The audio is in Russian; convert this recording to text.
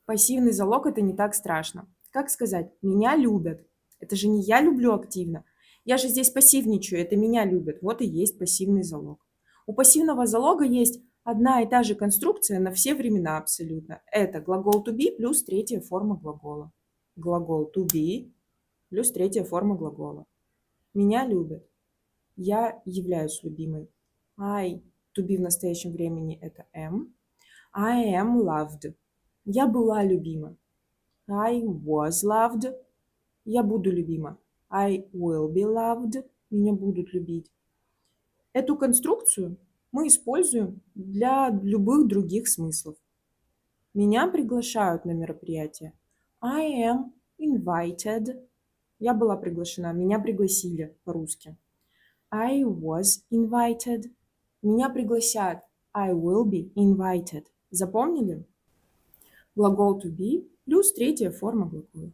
Пассивный залог – это не так страшно. Как сказать «меня любят»? Это же не я люблю активно. Я же здесь пассивничаю, это меня любят. Вот и есть пассивный залог. У пассивного залога есть одна и та же конструкция на все времена абсолютно. Это глагол to be плюс третья форма глагола. Глагол to be плюс третья форма глагола. Меня любят. Я являюсь любимой. I, to be в настоящем времени это am. I am loved. Я была любима. I was loved. Я буду любима. I will be loved. Меня будут любить. Эту конструкцию мы используем для любых других смыслов. Меня приглашают на мероприятие. I am invited. Я была приглашена. Меня пригласили по-русски. I was invited. Меня пригласят. I will be invited. Запомнили? Глагол to be плюс третья форма глагола.